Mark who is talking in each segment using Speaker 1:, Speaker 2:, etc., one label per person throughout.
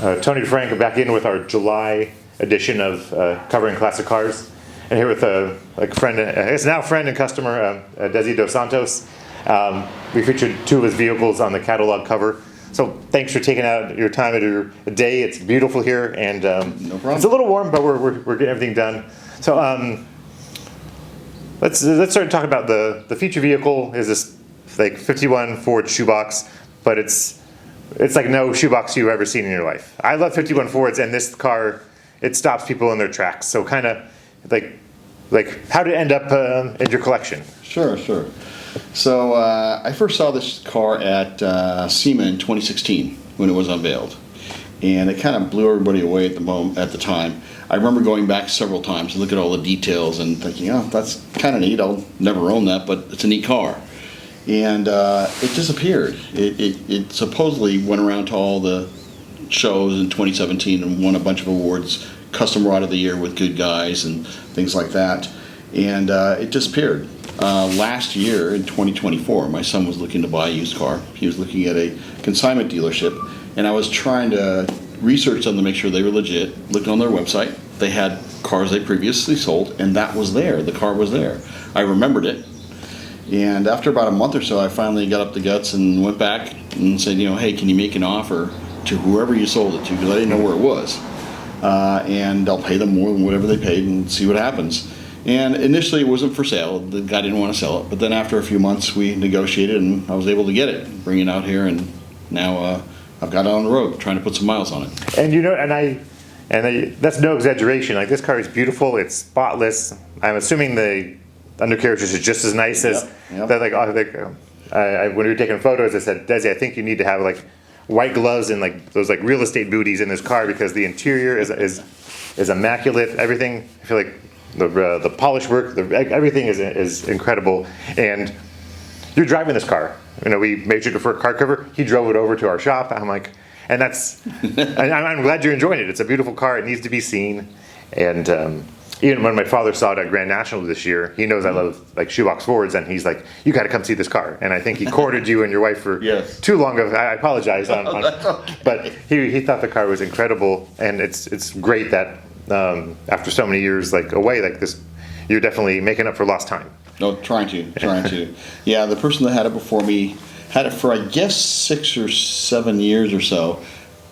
Speaker 1: Tony DeFrank back in with our July edition of covering classic cars, and here with a friend, I guess now friend and customer, Desi Dossantos. We featured two of his vehicles on the catalog cover. So thanks for taking out your time out of your day. It's beautiful here, and
Speaker 2: no problem.
Speaker 1: It's a little warm, but we're getting everything done. So let's start talking about the feature vehicle. Is this like 51 Ford Shoebox, but it's like no shoebox you've ever seen in your life. I love 51 Fords, and this car, it stops people in their tracks. So kind of like how did it end up in your collection?
Speaker 2: Sure. So I first saw this car at SEMA in 2016 when it was unveiled, and it kind of blew everybody away at the time. I remember going back several times to look at all the details and thinking, oh, that's kind of neat. I'll never own that, but it's a neat car. And it disappeared. It supposedly went around to all the shows in 2017 and won a bunch of awards, Custom Ride of the Year with Good Guys and things like that. And it disappeared. Last year in 2024, my son was looking to buy a used car. He was looking at a consignment dealership, and I was trying to research them to make sure they were legit. Looked on their website. They had cars they previously sold, and that was there. The car was there. I remembered it. And after about a month or so, I finally got up the guts and went back and said, hey, can you make an offer to whoever you sold it to? Because I didn't know where it was. And I'll pay them more than whatever they paid and see what happens. And initially it wasn't for sale. The guy didn't want to sell it. But then after a few months, we negotiated and I was able to get it, bring it out here. And now I've got it on the road trying to put some miles on it.
Speaker 1: And that's no exaggeration. Like, this car is beautiful. It's spotless. I'm assuming the undercarriage is just as nice as that. When we were taking photos, I said, Desi, I think you need to have like white gloves and like those like real estate booties in this car, because the interior is immaculate. Everything, I feel like the polish work, everything is incredible. And you're driving this car. We measured it for a car cover. He drove it over to our shop. I'm like, and that's, I'm glad you're enjoying it. It's a beautiful car. It needs to be seen. And even when my father saw it at Grand National this year, he knows I love like shoebox Fords, and he's like, you got to come see this car. And I think he courted you and your wife for too long. I apologize, but he thought the car was incredible, and it's great that after so many years away like this, you're definitely making up for lost time.
Speaker 2: No, trying to. Yeah, the person that had it before me had it for I guess 6 or 7 years or so,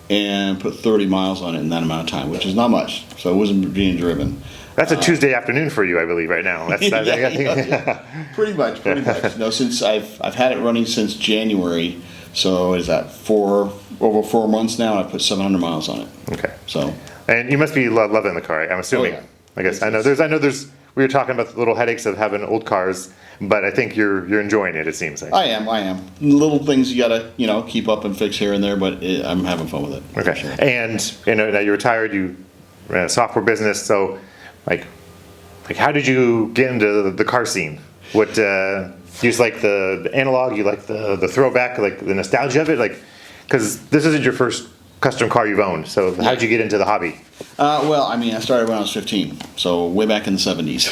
Speaker 2: and put 30 miles on it in that amount of time, which is not much. So it wasn't being driven.
Speaker 1: That's a Tuesday afternoon for you, I believe, right now.
Speaker 2: Pretty much. Since I've had it running since January, so is that over 4 months now? I put 700 miles on it.
Speaker 1: Okay.
Speaker 2: So.
Speaker 1: And you must be loving the car, I'm assuming. Oh, yeah. I guess I know there's. We were talking about the little headaches of having old cars, but I think you're enjoying it. It seems like. I
Speaker 2: am. Little things you gotta keep up and fix here and there, but I'm having fun with it.
Speaker 1: Okay. Sure. And now you're retired. You ran a software business, so. Like how did you get into the car scene? What you just like the analog? You like the throwback, like the nostalgia of it? Because this isn't your first custom car you've owned. So how did you get into the hobby? I started when I was 15, so way back in the 70s,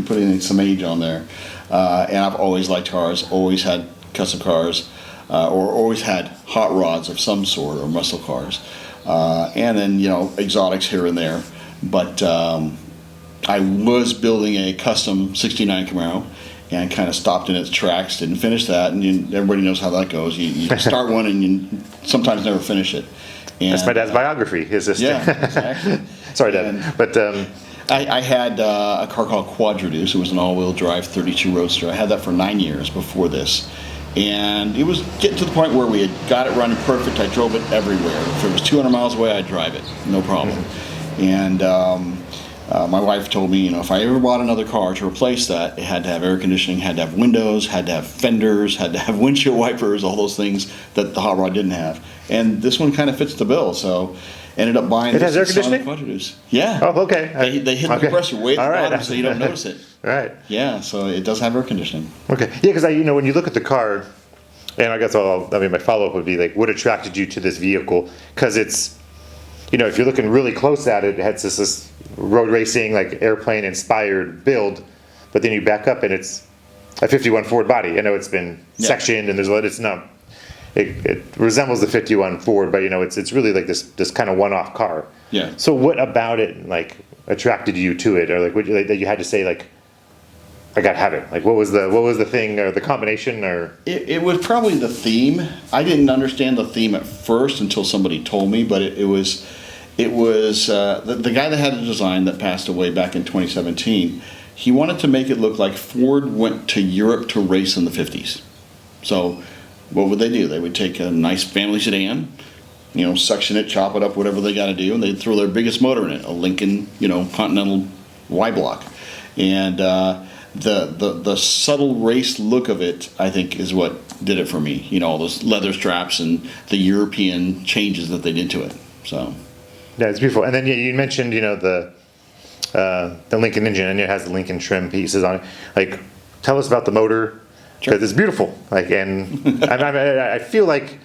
Speaker 1: putting some age on there. And I've always liked cars, always had custom cars, or always had hot rods of some sort, or muscle cars, and then exotics here and there. But I was building a custom 69 Camaro and kind of stopped in its tracks, didn't finish that, and everybody knows how that goes. You start one and you sometimes never finish it. And, that's my dad's biography.
Speaker 2: Exactly.
Speaker 1: Sorry, Dad. But
Speaker 2: I had a car called Quadraduce. It was an all-wheel drive 32 Roadster. I had that for 9 years before this. And it was getting to the point where we had got it running perfect. I drove it everywhere. If it was 200 miles away, I'd drive it, no problem. And my wife told me, if I ever bought another car to replace that, it had to have air conditioning, had to have windows, had to have fenders, had to have windshield wipers, all those things that the hot rod didn't have. And this one kind of fits the bill, so ended up buying.
Speaker 1: It has air conditioning?
Speaker 2: Yeah.
Speaker 1: Oh, okay.
Speaker 2: They hit the compressor way at the bottom, so you don't notice it.
Speaker 1: Right.
Speaker 2: Yeah, so it does have air conditioning.
Speaker 1: Okay. Yeah, because when you look at the car, and I guess my follow-up would be what attracted you to this vehicle? Because it's, if you're looking really close at it, it has this road racing, airplane inspired build, but then you back up and it's a 51 Ford body. I know it's been sectioned and it's not, it resembles the 51 Ford, but it's really like this kind of one-off car.
Speaker 2: Yeah.
Speaker 1: So what about it like attracted you to it, or like what that you had to say like, I gotta have it? Like what was the thing or the combination or?
Speaker 2: It was probably the theme. I didn't understand the theme at first until somebody told me, but it was the guy that had the design that passed away back in 2017. He wanted to make it look like Ford went to Europe to race in the 50s. So what would they do? They would take a nice family sedan, suction it, chop it up, whatever they got to do, and they'd throw their biggest motor in it, a Lincoln, Continental Y block. And the subtle race look of it, I think, is what did it for me. All those leather straps and the European changes that they did to it. So
Speaker 1: yeah, it's beautiful. And then you mentioned the Lincoln engine, and it has the Lincoln trim pieces on it. Like, tell us about the motor, because it's beautiful. Like, and I feel like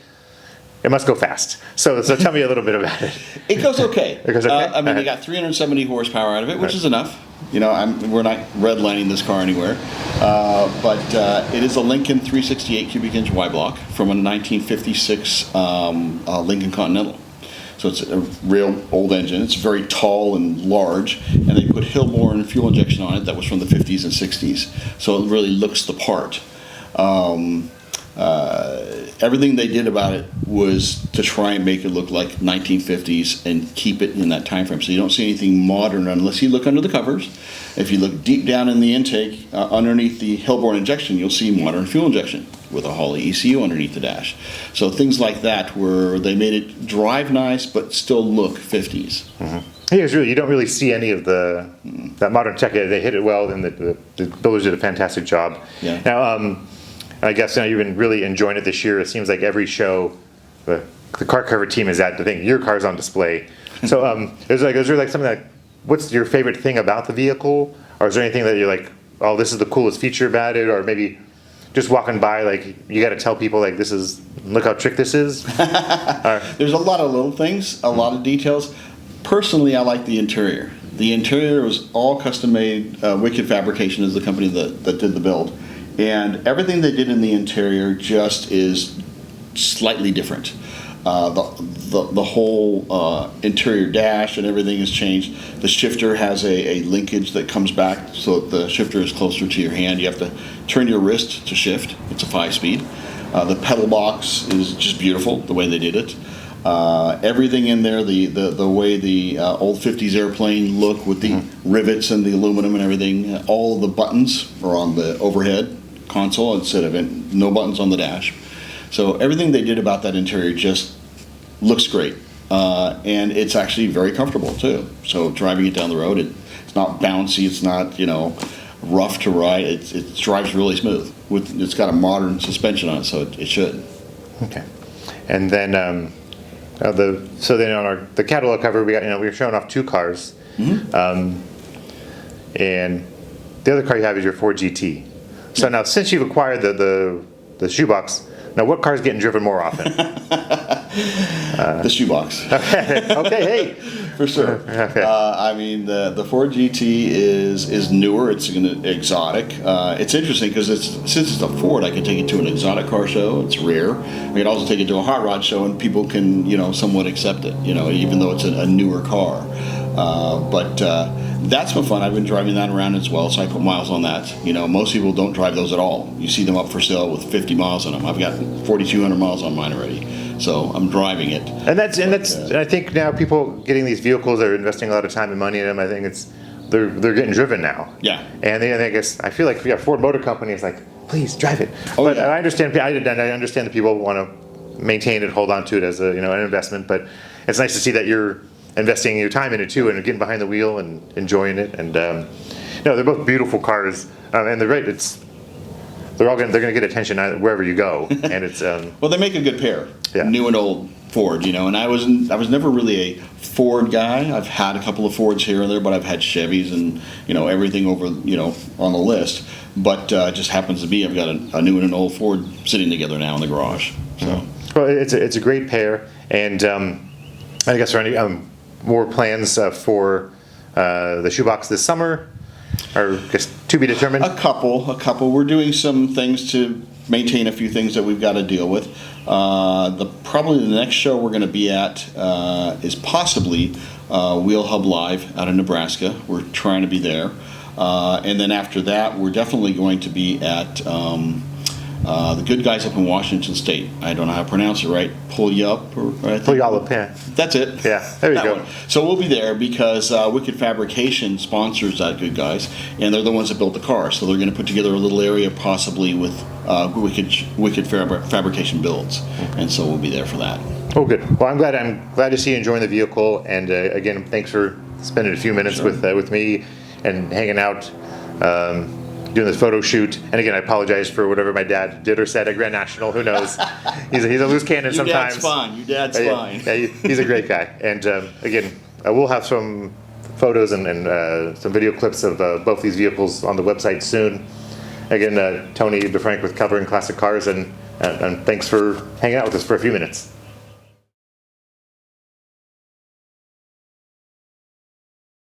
Speaker 1: it must go fast. So tell me a little bit about it.
Speaker 2: It goes okay.
Speaker 1: It goes okay.
Speaker 2: They got 370 horsepower out of it, which is enough. We're not redlining this car anywhere, but it is a Lincoln 368 cubic inch Y block from a 1956 Lincoln Continental. So it's a real old engine. It's very tall and large, and they put Hillborn fuel injection on it that was from the 50s and 60s. So it really looks the part. Everything they did about it was to try and make it look like 1950s and keep it in that time frame. So you don't see anything modern unless you look under the covers. If you look deep down in the intake, underneath the Hillborn injection, you'll see modern fuel injection with a Holley ECU underneath the dash. So things like that where they made it drive nice but still look 50s.
Speaker 1: Mm-hmm. Yeah, you don't really see any of that modern tech. They hit it well, and the builders did a fantastic job.
Speaker 2: Yeah.
Speaker 1: Now, I guess you've been really enjoying it this year. It seems like every show, the car cover team is at the thing. Your car's on display. So is there like something like, what's your favorite thing about the vehicle, or is there anything that you're like, oh, this is the coolest feature about it, or maybe just walking by, like you got to tell people like look how trick this is.
Speaker 2: There's a lot of little things, a lot of details. Personally, I like the interior. The interior was all custom made. Wicked Fabrication is the company that did the build. And everything they did in the interior just is slightly different. The whole interior dash and everything has changed. The shifter has a linkage that comes back so that the shifter is closer to your hand. You have to turn your wrist to shift. It's a 5-speed. The pedal box is just beautiful, the way they did it. Everything in there, the way the old 50s airplane look with the rivets and the aluminum and everything, all of the buttons are on the overhead console instead of no buttons on the dash. So everything they did about that interior just looks great, and it's actually very comfortable too. So driving it down the road, it's not bouncy, it's not rough to ride. It drives really smooth. It's got a modern suspension on it, so it should.
Speaker 1: Okay, and then on the catalog cover we got we were showing off 2 cars, and the other car you have is your Ford GT. So now, since you've acquired the shoebox, now what car is getting driven more often?
Speaker 2: The shoebox.
Speaker 1: Okay, hey.
Speaker 2: For sure.
Speaker 1: Okay.
Speaker 2: The Ford GT is newer. It's exotic. It's interesting because since it's a Ford, I can take it to an exotic car show. It's rare. I can also take it to a hot rod show, and people can somewhat accept it. Even though it's a newer car. That's been fun. I've been driving that around as well, so I put miles on that. Most people don't drive those at all. You see them up for sale with 50 miles on them. I've got 4,200 miles on mine already, so I'm driving it.
Speaker 1: And that's I think now people getting these vehicles are investing a lot of time and money in them. I think they're getting driven now.
Speaker 2: Yeah.
Speaker 1: And I feel like Ford Motor Company is like, please drive it. But I understand that people want to maintain it, hold on to it as an investment. But it's nice to see that you're investing your time in it too, and getting behind the wheel and enjoying it. And they're both beautiful cars, and they're going to get attention wherever you go. And it's
Speaker 2: well, they make a good pair,
Speaker 1: yeah.
Speaker 2: New and old Ford, And I was never really a Ford guy. I've had a couple of Fords here and there, but I've had Chevys and everything over on the list. But just happens to be I've got a new and an old Ford sitting together now in the garage. So
Speaker 1: well, it's a great pair, and I guess are any more plans for the shoebox this summer, or just to be determined?
Speaker 2: A couple. We're doing some things to maintain a few things that we've got to deal with. Probably the next show we're going to be at is possibly Wheel Hub Live out of Nebraska. We're trying to be there. And then after that, we're definitely going to be at the good guys up in Washington State. I don't know how to pronounce it right.
Speaker 1: Puyallup, yeah.
Speaker 2: That's it.
Speaker 1: Yeah, there you go.
Speaker 2: One. So we'll be there because Wicked Fabrication sponsors that Good Guys, and they're the ones that built the car. So they're going to put together a little area possibly with Wicked Fabrication builds, and so we'll be there for that.
Speaker 1: Oh, good. Well, I'm glad to see you enjoying the vehicle, and again, thanks for spending a few minutes with me and hanging out. Doing this photo shoot, and again, I apologize for whatever my dad did or said at Grand National. Who knows? He's a loose cannon sometimes.
Speaker 2: Your dad's fine.
Speaker 1: Yeah, he's a great guy. And again, we'll have some photos and some video clips of both these vehicles on the website soon. Again, Tony DeFrank with Covering Classic Cars, and thanks for hanging out with us for a few minutes.